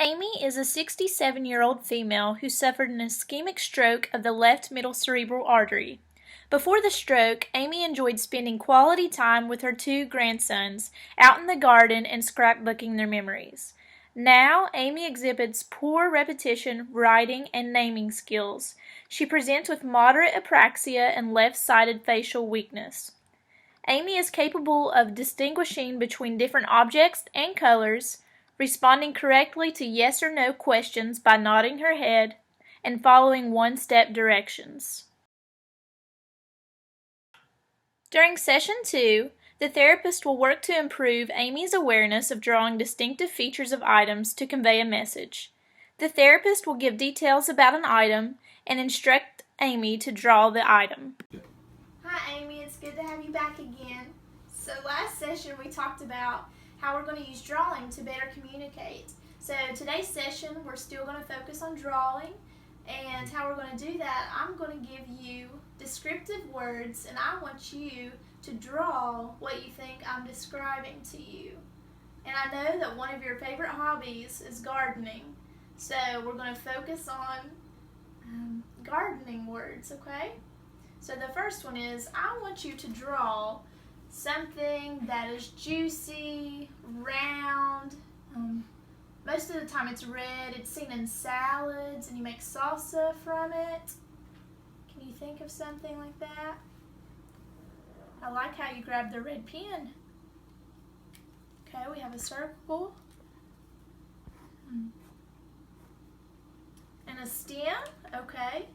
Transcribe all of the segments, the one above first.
Amy is a 67-year-old female who suffered an ischemic stroke of the left middle cerebral artery. Before the stroke, Amy enjoyed spending quality time with her two grandsons out in the garden and scrapbooking their memories. Now, Amy exhibits poor repetition, writing, and naming skills. She presents with moderate apraxia and left-sided facial weakness. Amy is capable of distinguishing between different objects and colors, responding correctly to yes or no questions by nodding her head, and following one-step directions. During Session 2, the therapist will work to improve Amy's awareness of drawing distinctive features of items to convey a message. The therapist will give details about an item and instruct Amy to draw the item. Hi Amy, it's good to have you back again. So last session we talked about how we're going to use drawing to better communicate. So today's session we're still going to focus on drawing, and how we're going to do that, I'm going to give you descriptive words and I want you to draw what you think I'm describing to you. And I know that one of your favorite hobbies is gardening, so we're going to focus on gardening words, okay? So the first one is, I want you to draw something that is juicy, round. Most of the time it's red. It's seen in salads and you make salsa from it. Can you think of something like that? I like how you grabbed the red pen. Okay, we have a circle. And a stem, okay.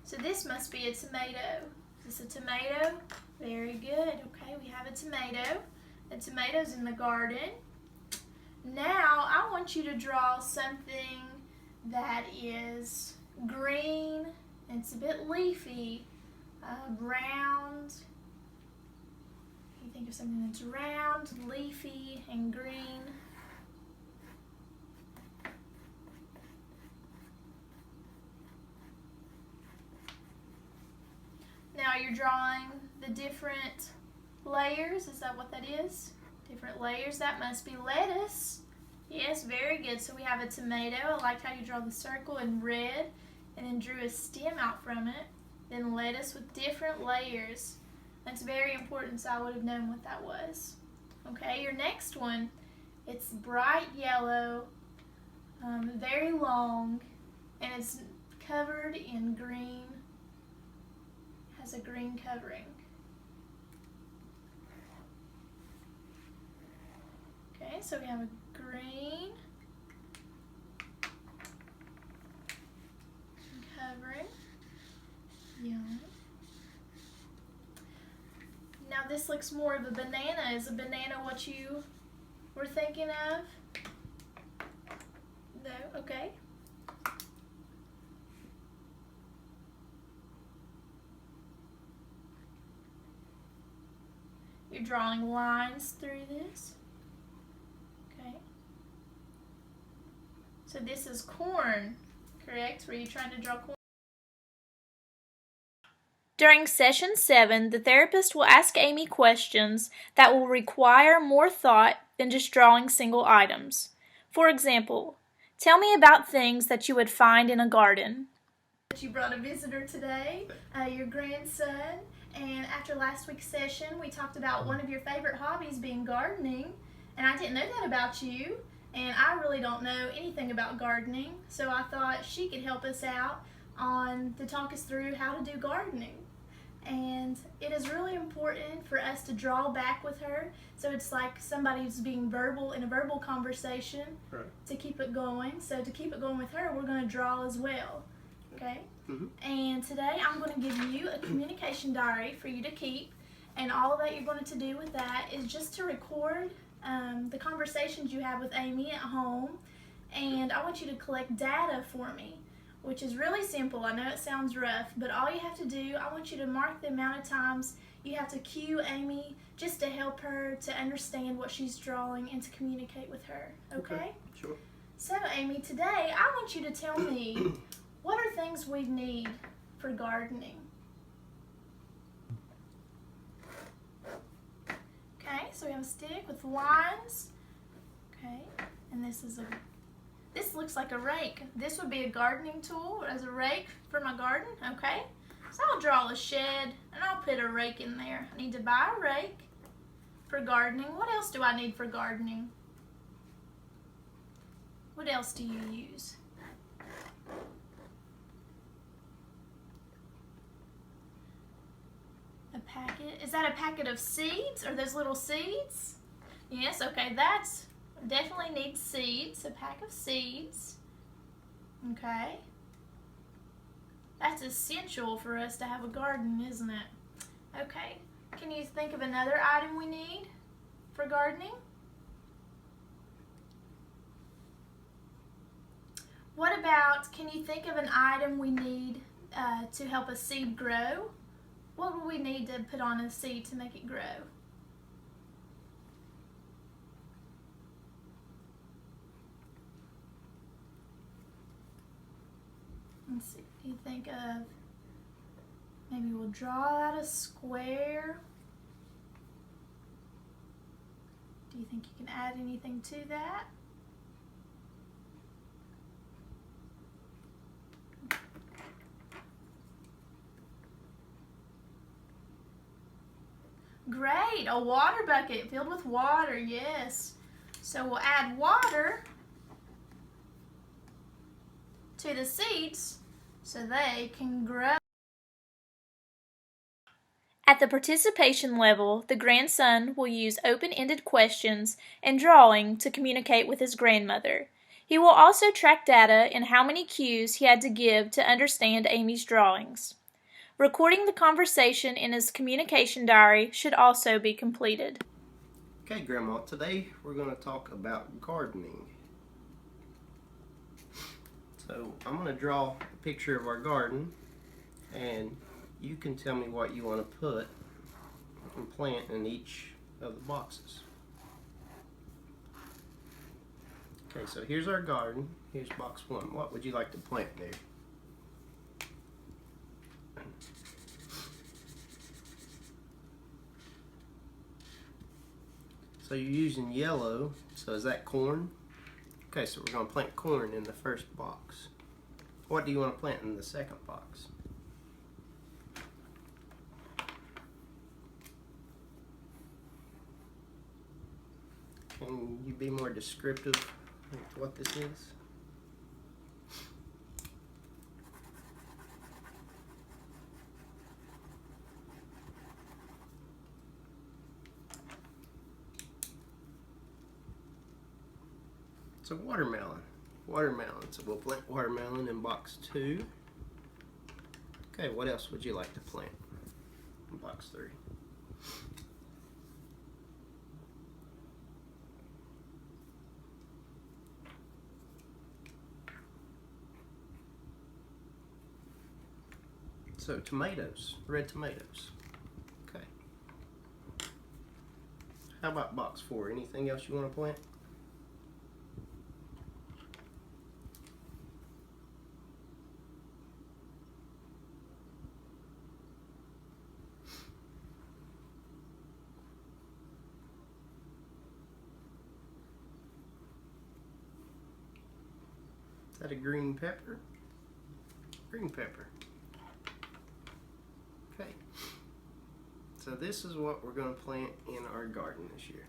So this must be a tomato. Is this a tomato? Very good. Okay, we have a tomato. The tomato's in the garden. Now I want you to draw something that is green. It's a bit leafy, round. You think of something that's round, leafy, and green. Now you're drawing the different layers. Is that what that is? Different layers. That must be lettuce. Yes, very good. So we have a tomato. I like how you draw the circle in red and then drew a stem out from it. Then lettuce with different layers. That's very important, so I would have known what that was. Okay, your next one, it's bright yellow, very long, and it's covered in green. Has a green covering. Okay, so we have a green covering. Yellow. Now this looks more of a banana. Is a banana what you were thinking of? No? Okay. You're drawing lines through this. Okay. So this is corn, correct? Were you trying to draw corn? During Session 7, the therapist will ask Amy questions that will require more thought than just drawing single items. For example, tell me about things that you would find in a garden. You brought a visitor today, your grandson, and after last week's session we talked about one of your favorite hobbies being gardening, and I didn't know that about you, and I really don't know anything about gardening, so I thought she could help us out to talk us through how to do gardening. And it is really important for us to draw back with her, so it's like somebody's being verbal in a verbal conversation. Right. To keep it going. So to keep it going with her, we're going to draw as well. Okay? Mm-hmm. And today I'm going to give you a communication diary for you to keep, and all that you're going to do with that is just to record the conversations you have with Amy at home, and I want you to collect data for me, which is really simple. I know it sounds rough, but all you have to do, I want you to mark the amount of times you have to cue Amy just to help her to understand what she's drawing and to communicate with her. Okay? Sure. So Amy, today I want you to tell me what are things we need for gardening? Okay, so we have a stick with lines. Okay, and this is a This looks like a rake. This would be a gardening tool as a rake for my garden, okay? So I'll draw a shed and I'll put a rake in there. I need to buy a rake for gardening. What else do I need for gardening? What else do you use? A packet. Is that a packet of seeds? Are those little seeds? Yes, okay, that's definitely needs seeds. A pack of seeds. Okay. That's essential for us to have a garden, isn't it? Okay. Can you think of another item we need for gardening? What about, can you think of an item we need to help a seed grow? What would we need to put on a seed to make it grow? Let's see, do you think of, maybe we'll draw out a square. Do you think you can add anything to that? Great, a water bucket filled with water, yes. So we'll add water to the seeds so they can grow. At the participation level, the grandson will use open-ended questions and drawing to communicate with his grandmother. He will also track data in how many cues he had to give to understand Amy's drawings. Recording the conversation in his communication diary should also be completed. Okay, Grandma, today we're going to talk about gardening. So I'm going to draw a picture of our garden, and you can tell me what you want to put and plant in each of the boxes. Okay, so here's our garden. Here's box 1. What would you like to plant there? So you're using yellow, so is that corn? Okay, so we're going to plant corn in the first box. What do you want to plant in the second box? Can you be more descriptive of what this is? It's a watermelon. Watermelon. So we'll plant watermelon in box 2. Okay, what else would you like to plant in box 3? So tomatoes, red tomatoes. Okay. How about box 4? Anything else you want to plant? Is that a green pepper? Green pepper. Okay. So this is what we're going to plant in our garden this year.